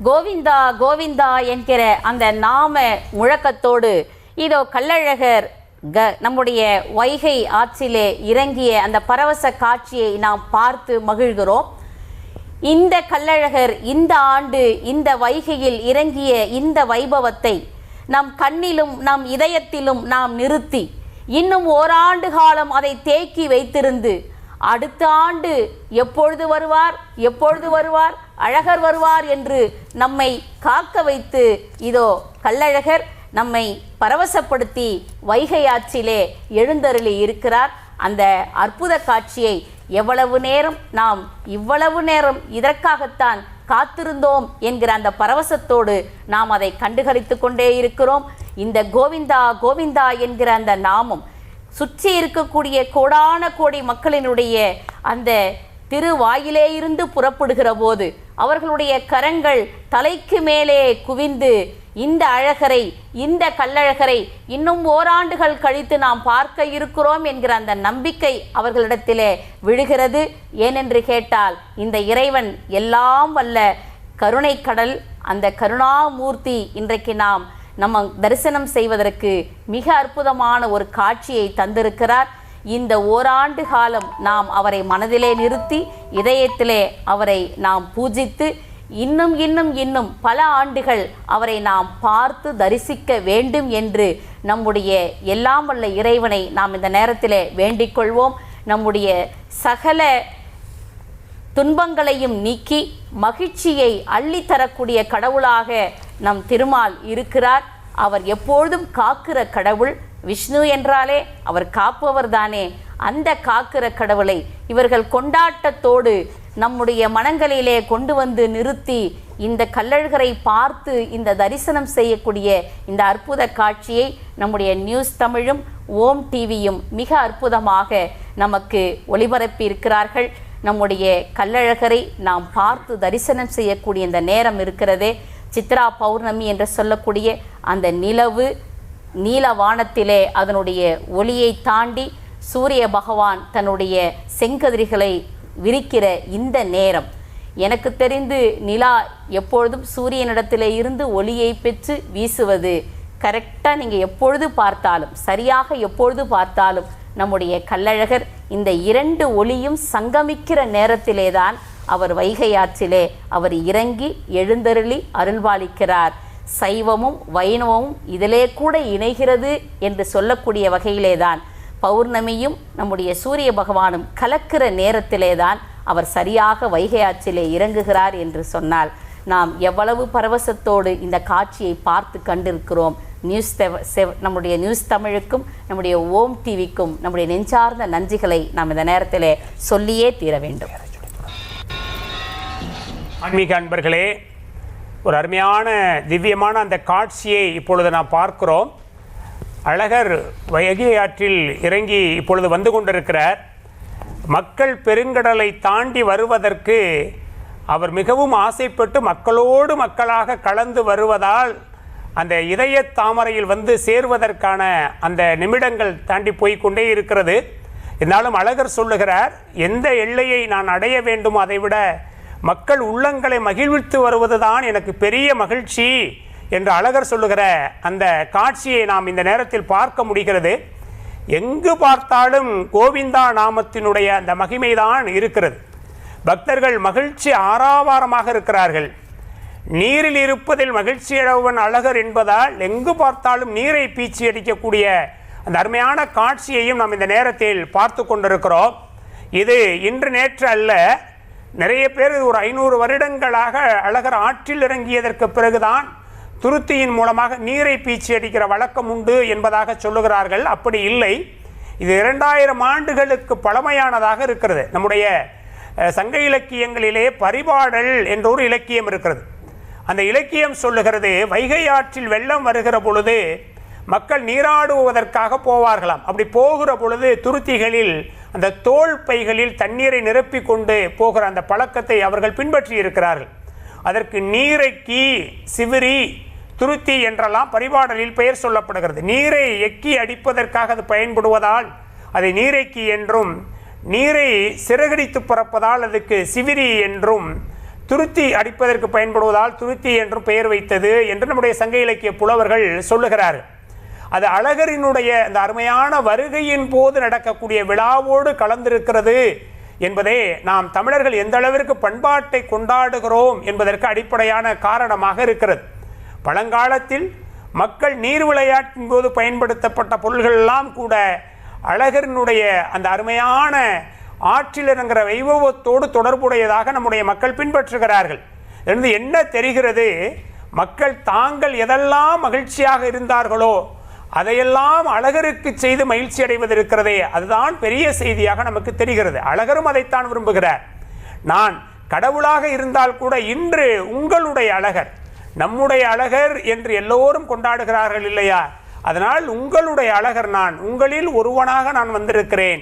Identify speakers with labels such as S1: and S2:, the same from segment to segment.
S1: கோவிந்தா கோவிந்தா என்கிற அந்த நாம முழக்கத்தோடு இதோ கள்ளழகர் நம்முடைய வைகை ஆற்றிலே இறங்கிய அந்த பரவச காட்சியை நாம் பார்த்து மகிழ்கிறோம். இந்த கள்ளழகர் இந்த ஆண்டு இந்த வைகையில் இறங்கிய இந்த வைபவத்தை நம் கண்ணிலும் நம் இதயத்திலும் நாம் நிறுத்தி இன்னும் ஓராண்டு காலம் அதை தேக்கி வைத்திருந்து அடுத்த ஆண்டு எப்பொழுது வருவார் எப்பொழுது வருவார் அழகர் வருவார் என்று நம்மை காக்க வைத்து இதோ கள்ளழகர் நம்மை பரவசப்படுத்தி வைகை ஆற்றிலே எழுந்தருளி இருக்கிறார். அந்த அற்புத காட்சியை இவ்வளவு நேரம் இதற்காகத்தான் காத்திருந்தோம் என்கிற அந்த பரவசத்தோடு நாம் அதை கண்டுகளித்து கொண்டே இருக்கிறோம். இந்த கோவிந்தா கோவிந்தா என்கிற அந்த நாமம் சுற்றி இருக்கக்கூடிய கோடான கோடி மக்களினுடைய அந்த திருவாயிலே இருந்து புறப்படுகிற போது அவர்களுடைய கரங்கள் தலைக்கு மேலே குவிந்து இந்த அழகரை இந்த கள்ளழகரை இன்னும் ஓராண்டுகள் கழித்து நாம் பார்க்க இருக்கிறோம் என்கிற அந்த நம்பிக்கை அவர்களிடத்திலே விழுகிறது. ஏனென்று கேட்டால் இந்த இறைவன் எல்லாம் வல்ல கருணை கடல், அந்த கருணாமூர்த்தி இன்றைக்கு நம்ம தரிசனம் செய்வதற்கு மிக அற்புதமான ஒரு காட்சியை தந்திருக்கிறார். இந்த ஓராண்டு காலம் நாம் அவரை மனதிலே நிறுத்தி இதயத்திலே அவரை நாம் பூஜித்து இன்னும் இன்னும் இன்னும் பல ஆண்டுகள் அவரை நாம் பார்த்து தரிசிக்க வேண்டும் என்று நம்முடைய எல்லாம் வல்ல இறைவனை நாம் இந்த நேரத்திலே வேண்டிக் கொள்வோம். நம்முடைய சகல துன்பங்களையும் நீக்கி மகிழ்ச்சியை அள்ளித்தரக்கூடிய கடவுளாக நம் திருமால் இருக்கிறார். அவர் எப்பொழுதும் காக்கிற கடவுள். விஷ்ணு என்றாலே அவர் காப்பவர் தானே. அந்த காக்கிற கடவுளை இவர்கள் கொண்டாட்டத்தோடு நம்முடைய மனங்களிலே கொண்டு வந்து நிறுத்தி இந்த கள்ளழகரை பார்த்து இந்த தரிசனம் செய்யக்கூடிய இந்த அற்புத காட்சியை நம்முடைய நியூஸ் தமிழும் ஓம் டிவியும் மிக அற்புதமாக நமக்கு ஒளிபரப்பி இருக்கிறார்கள். நம்முடைய கள்ளழகரை நாம் பார்த்து தரிசனம் செய்யக்கூடிய இந்த நேரம் இருக்கிறதே, சித்ரா பௌர்ணமி என்று சொல்லக்கூடிய அந்த நிலவு நீல வானத்திலே அதனுடைய ஒளியை தாண்டி சூரிய பகவான் தன்னுடைய செங்கதிர்களை விரிக்கிற இந்த நேரம், எனக்கு தெரிந்து நிலா எப்பொழுதும் சூரியனிடத்திலே இருந்து ஒளியை பெற்று வீசுவது கரெக்டாக நீங்கள் எப்பொழுது பார்த்தாலும் சரியாக எப்பொழுது பார்த்தாலும் நம்முடைய கள்ளழகர் இந்த இரண்டு ஒளியும் சங்கமிக்கிற நேரத்திலே தான் அவர் வைகை ஆற்றிலே அவர் இறங்கி எழுந்தருளி அருள்பாலிக்கிறார். சைவமும் வைணவமும் இதிலே கூட இணைகிறது என்று சொல்லக்கூடிய வகையிலே தான் பௌர்ணமியும் நம்முடைய சூரிய பகவானும் கலக்கிற நேரத்திலே தான் அவர் சரியாக வைகை ஆற்றிலே இறங்குகிறார் என்று சொன்னால் நாம் எவ்வளவு பரவசத்தோடு இந்த காட்சியை பார்த்து கண்டிருக்கிறோம். நம்முடைய நியூஸ் தமிழுக்கும் நம்முடைய ஓம் டிவிக்கும் நம்முடைய நெஞ்சார்ந்த நன்றிகளை நாம் இந்த நேரத்திலே சொல்லியே தீர வேண்டும்.
S2: ஆன்மீக அன்பர்களே, ஒரு அருமையான திவ்யமான அந்த காட்சியை இப்பொழுது நாம் பார்க்கிறோம். அழகர் வைகை ஆற்றில் இறங்கி இப்பொழுது வந்து கொண்டிருக்கிறார். மக்கள் பெருங்கடலை தாண்டி வருவதற்கு அவர் மிகவும் ஆசைப்பட்டு மக்களோடு மக்களாக கலந்து வருவதால் அந்த இதய தாமரையில் வந்து சேர்வதற்கான அந்த நிமிடங்கள் தாண்டி போய்கொண்டே இருக்கிறது. இருந்தாலும் அழகர் சொல்லுகிறார், எந்த எல்லையை நான் அடைய வேண்டுமோ அதைவிட மக்கள் உள்ளங்களை மகிழ்வித்து வருவதுதான் எனக்கு பெரிய மகிழ்ச்சி என்று அழகர் சொல்லுகிற அந்த காட்சியை நாம் இந்த நேரத்தில் பார்க்க முடிகிறது. எங்கு பார்த்தாலும் கோவிந்தா நாமத்தினுடைய அந்த மகிமைதான் இருக்கிறது. பக்தர்கள் மகிழ்ச்சி ஆரவாரமாக இருக்கிறார்கள். நீரில் இருப்பதில் மகிழ்ச்சி அடைவன் அழகர் என்பதால் எங்கு பார்த்தாலும் நீரை பீச்சி அடிக்கக்கூடிய அந்த அருமையான காட்சியையும் நாம் இந்த நேரத்தில் பார்த்து கொண்டிருக்கிறோம். இது இன்று நேற்று அல்ல, நிறைய பேர் ஒரு 500 வருடங்களாக அழகர் ஆற்றில் இறங்கியதற்கு பிறகுதான் துருத்தியின் மூலமாக நீரை பீச்சி அடிக்கிற வழக்கம் உண்டு என்பதாக சொல்லுகிறார்கள். அப்படி இல்லை, இது 2000 ஆண்டுகளுக்கு பழமையானதாக இருக்கிறது. நம்முடைய சங்க இலக்கியங்களிலே பரிபாடல் என்ற ஒரு இலக்கியம் இருக்கிறது. அந்த இலக்கியம் சொல்லுகிறது, வைகை ஆற்றில் வெள்ளம் வருகிற பொழுது மக்கள் நீராடுவதற்காக போவார்களாம். அப்படி போகிற பொழுது துருத்திகளில் அந்த தோல் பைகளில் தண்ணீரை நிரப்பி கொண்டு போகிற அந்த பழக்கத்தை அவர்கள் பின்பற்றி இருக்கிறார்கள். அதற்கு நீரைக்கி, சிவிரி, துருத்தி என்றெல்லாம் பரிபாடலில் பெயர் சொல்லப்படுகிறது. நீரை எக்கி அடிப்பதற்காக அது பயன்படுவதால் அதை நீரைக்கி என்றும், நீரை சிறகடித்து பறப்பதால் அதுக்கு சிவிரி என்றும், துருத்தி அடிப்பதற்கு பயன்படுவதால் துருத்தி என்றும் பெயர் வைத்தது என்று நம்முடைய சங்க இலக்கிய புலவர்கள் சொல்லுகிறார்கள். அது அழகரினுடைய அந்த அருமையான வருகையின் போது நடக்கக்கூடிய விழாவோடு கலந்திருக்கிறது என்பதே நாம் தமிழர்கள் எந்த அளவிற்கு பண்பாட்டை கொண்டாடுகிறோம் என்பதற்கு அடிப்படையான காரணமாக இருக்கிறது. பழங்காலத்தில் மக்கள் நீர் விளையாட்டின் போது பயன்படுத்தப்பட்ட பொருள்கள் எல்லாம் கூட அழகரினுடைய அந்த அருமையான ஆற்றில் இறங்குற வைபவத்தோடு தொடர்புடையதாக நம்முடைய மக்கள் பின்பற்றுகிறார்கள். இருந்து என்ன தெரிகிறது, மக்கள் தாங்கள் எதெல்லாம் மகிழ்ச்சியாக இருந்தார்களோ அதையெல்லாம் அழகருக்கு செய்து மகிழ்ச்சி அடைவது இருக்கிறதே, அதுதான் பெரிய செய்தியாக நமக்கு தெரிகிறது. அழகரும் அதைத்தான் விரும்புகிறார். நான் கடவுளாக இருந்தால் கூட இன்று உங்களுடைய அழகர், நம்முடைய அழகர் என்று எல்லோரும் கொண்டாடுகிறார்கள் இல்லையா? அதனால் உங்களுடைய அழகர் நான், உங்களில் ஒருவனாக நான் வந்திருக்கிறேன்,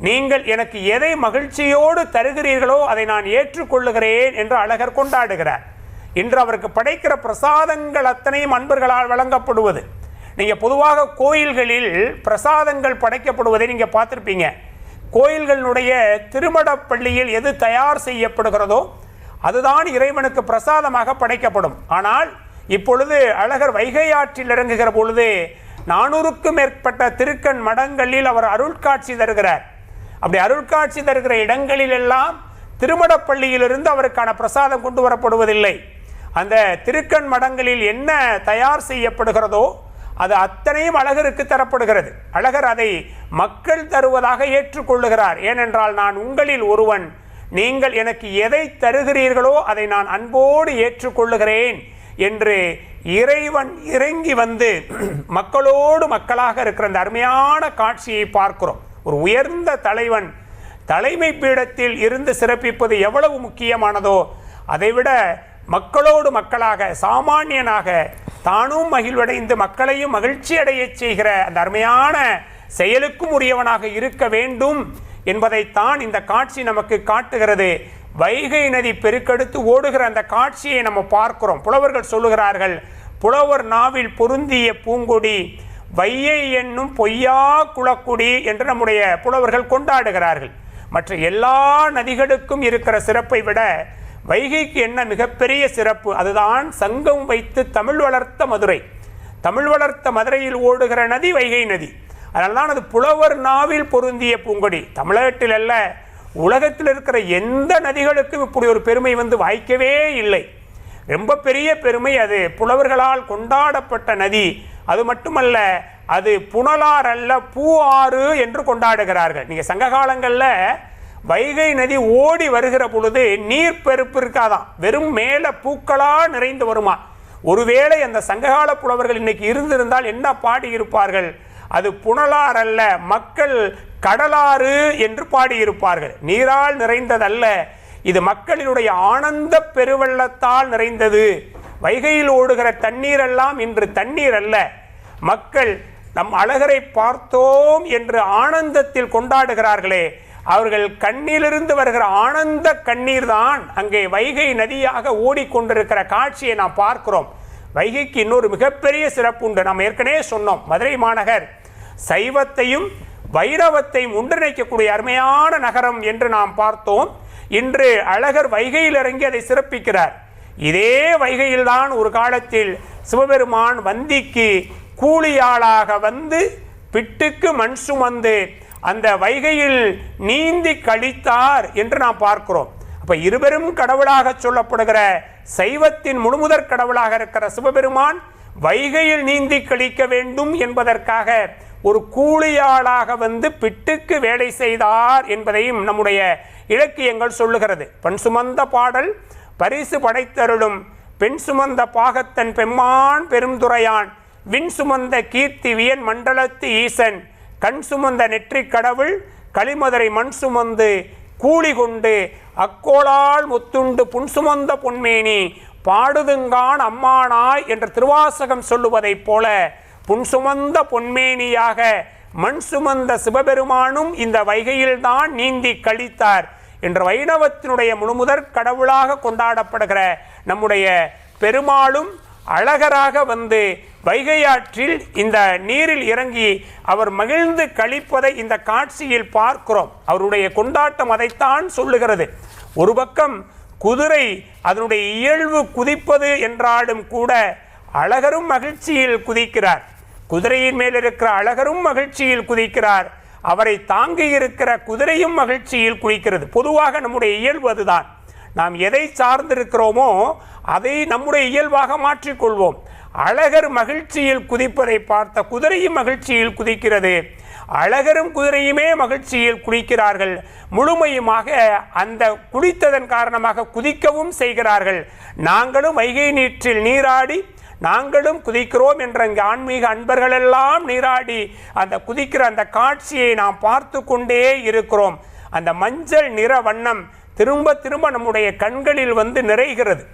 S2: நீங்கள் எனக்கு எதை மகிழ்ச்சியோடு தருகிறீர்களோ அதை நான் ஏற்றுக்கொள்ளுகிறேன் என்று அழகர் கொண்டாடுகிறார். இன்று அவருக்கு படைக்கிற பிரசாதங்கள் அத்தனையும் அன்பர்களால் வழங்கப்படுவது. நீங்கள் பொதுவாக கோயில்களில் பிரசாதங்கள் படைக்கப்படுவதை நீங்கள் பார்த்துருப்பீங்க. கோயில்களுடைய திருமடப் பள்ளியில் எது தயார் செய்யப்படுகிறதோ அதுதான் இறைவனுக்கு பிரசாதமாக படைக்கப்படும். ஆனால் இப்பொழுது அழகர் வைகை ஆற்றில் இறங்குகிற பொழுது 400க்கும் மேற்பட்ட திருக்கண் மடங்களில் அவர் அருட்காட்சி தருகிறார். அப்படி அருட்காட்சி தருகிற இடங்களில் எல்லாம் திருமடப்பள்ளியிலிருந்து அவருக்கான பிரசாதம் கொண்டு வரப்படுவதில்லை. அந்த திருக்கண் மடங்களில் என்ன தயார் செய்யப்படுகிறதோ அது அத்தனையும் அழகருக்கு தரப்படுகிறது. அழகர் அதை மக்கள் தருவதாக ஏற்றுக்கொள்ளுகிறார். ஏனென்றால் நான் உங்களில் ஒருவன், நீங்கள் எனக்கு எதை தருகிறீர்களோ அதை நான் அன்போடு ஏற்றுக்கொள்ளுகிறேன் என்று இறைவன் இறங்கி வந்து மக்களோடு மக்களாக இருக்கிற அந்த அருமையான காட்சியை பார்க்கிறோம். ஒரு உயர்ந்த தலைவன் தலைமை பீடத்தில் இருந்து சிறப்பிப்பது எவ்வளவு முக்கியமானதோ அதைவிட மக்களோடு மக்களாக சாமானியனாக தானும் மகிழ்வடைந்து மக்களையும் மகிழ்ச்சி அடைய செய்கிற அந்த அருமையான செயலுக்கும் உரியவனாக இருக்க வேண்டும் என்பதைத்தான் இந்த காட்சி நமக்கு காட்டுகிறது. வைகை நதி பெருக்கெடுத்து ஓடுகிற அந்த காட்சியை நம்ம பார்க்கிறோம். புலவர்கள் சொல்லுகிறார்கள், புலவர் நாவில் பொருந்திய பூங்கொடி வையை என்னும் பொய்யா குளக்குடி என்று நம்முடைய புலவர்கள் கொண்டாடுகிறார்கள். மற்ற எல்லா நதிகளுக்கும் இருக்கிற சிறப்பை விட வைகைக்கு என்ன மிகப்பெரிய சிறப்பு, அதுதான் சங்கம் வைத்து தமிழ் வளர்த்த மதுரை. தமிழ் வளர்த்த மதுரையில் ஓடுகிற நதி வைகை நதி. அதனால தான் அது புலவர் நாவில் பொருந்திய பூங்கொடி. தமிழகத்தில் அல்ல, உலகத்தில் இருக்கிற எந்த நதிகளுக்கும் இப்படி ஒரு பெருமை வந்து வாய்க்கவே இல்லை. ரொம்ப பெரிய பெருமை அது. புலவர்களால் கொண்டாடப்பட்ட நதி. அது மட்டுமல்ல, அது புனலார் அல்ல பூ ஆறு என்று கொண்டாடுகிறார்கள். நீங்கள் சங்க காலங்களில் வைகை நதி ஓடி வருகிற பொழுது நீர் பெருப்பு இருக்காதான், வெறும் மேலே பூக்களாக நிறைந்து வருமா. ஒருவேளை அந்த சங்ககால புலவர்கள் இன்னைக்கு இருந்திருந்தால் என்ன பாடியிருப்பார்கள், அது புனலார் அல்ல மக்கள் கடலாறு என்று பாடியிருப்பார்கள். நீரால் நிறைந்ததல்ல, இது மக்களினுடைய ஆனந்த பெருவெள்ளத்தால் நிறைந்தது. வைகையில் ஓடுகிற தண்ணீரெல்லாம் இன்று தண்ணீர் அல்ல, மக்கள் நம் அழகரை பார்த்தோம் என்று ஆனந்தத்தில் கொண்டாடுகிறார்களே, அவர்கள் கண்ணிலிருந்து வருகிற ஆனந்த கண்ணீர் தான் அங்கே வைகை நதியாக ஓடிக்கொண்டிருக்கிற காட்சியை நாம் பார்க்கிறோம். வைகைக்கு இன்னொரு மிகப்பெரிய சிறப்பு உண்டு. நாம் ஏற்கனவே சொன்னோம், மதுரை மாநகர் சைவத்தையும் வைணவத்தையும் ஒன்றிணைக்கக்கூடிய அருமையான நகரம் என்று நாம் பார்த்தோம். இன்று அழகர் வைகையில் இறங்கி அதை சிறப்பிக்கிறார். இதே வைகையில்தான் ஒரு காலத்தில் சிவபெருமான் வந்திக்கு கூலியாளாக வந்து பிட்டுக்கு மண் சுமந்து அந்த வைகையில் நீந்தி கழித்தார் என்று நாம் பார்க்கிறோம். அப்ப இருவரும் கடவுளாக சொல்லப்படுகிற சைவத்தின் முழுமுதற் கடவுளாக இருக்கிற சிவபெருமான் வைகையில் நீந்தி கழிக்க வேண்டும் என்பதற்காக ஒரு கூலியாளாக வந்து பிட்டுக்கு வேலை செய்தார் என்பதையும் நம்முடைய இலக்கியங்கள் சொல்லுகிறது. பெண் சுமந்த பாடல் பரிசு படைத்தருளும் பெண் சுமந்த பாகத்தன் பெம்மான் பெருந்துரையான் விண் சுமந்த கீர்த்தி வியன் மண்டலத்து ஈசன் கண் சுமந்த நெற்றிக் கடவுள் களிமதுரை மண் சுமந்து கூலி கொண்டு அக்கோளால் முத்துண்டு புன் சுமந்த பொன்மேனி பாடுதுங்கான் அம்மானாய் என்ற திருவாசகம் சொல்லுவதைப் போல புன் சுமந்த பொன்மேனியாக மண் சுமந்த சிவபெருமானும் இந்த வைகையில்தான் நீந்தி கழித்தார் என்ற வைணவத்தினுடைய முழுமுதற் கடவுளாக கொண்டாடப்படுகிற நம்முடைய பெருமாளும் அழகராக வந்து வைகையாற்றில் இந்த நீரில் இறங்கி அவர் மகிழ்ந்து கழிப்பதை இந்த காட்சியில் பார்க்கிறோம். அவருடைய கொண்டாட்டம் அதைத்தான் சொல்லுகிறது. ஒரு பக்கம் குதிரை அதனுடைய இயல்பு குதிப்பது என்றாலும் கூட அழகரும் மகிழ்ச்சியில் குதிக்கிறார். குதிரையின் மேல் இருக்கிற அழகரும் மகிழ்ச்சியில் குதிக்கிறார். அவரை தாங்கி இருக்கிற குதிரையும் மகிழ்ச்சியில் குதிக்கிறது. பொதுவாக நம்முடைய இயல்பு அதுதான். நாம் எதை சார்ந்திருக்கிறோமோ அதை நம்முடைய இயல்பாக மாற்றிக்கொள்வோம். அழகர் மகிழ்ச்சியில் குதிப்பதை பார்த்த குதிரையும் மகிழ்ச்சியில் குதிக்கிறது. அழகரும் குதிரையுமே மகிழ்ச்சியில் குளிக்கிறார்கள். முழுமையுமாக அந்த குளித்ததன் காரணமாக குதிக்கவும் செய்கிறார்கள். நாங்களும் வைகை நீற்றில் நீராடி நாங்களும் குதிக்கிறோம் என்ற இங்கே ஆன்மீக அன்பர்களெல்லாம் நீராடி அந்த குதிக்கிற அந்த காட்சியை நாம் பார்த்து கொண்டே இருக்கிறோம். அந்த மஞ்சள் நிற வண்ணம் திரும்ப திரும்ப நம்முடைய கண்களில் வந்து நிறைகிறது.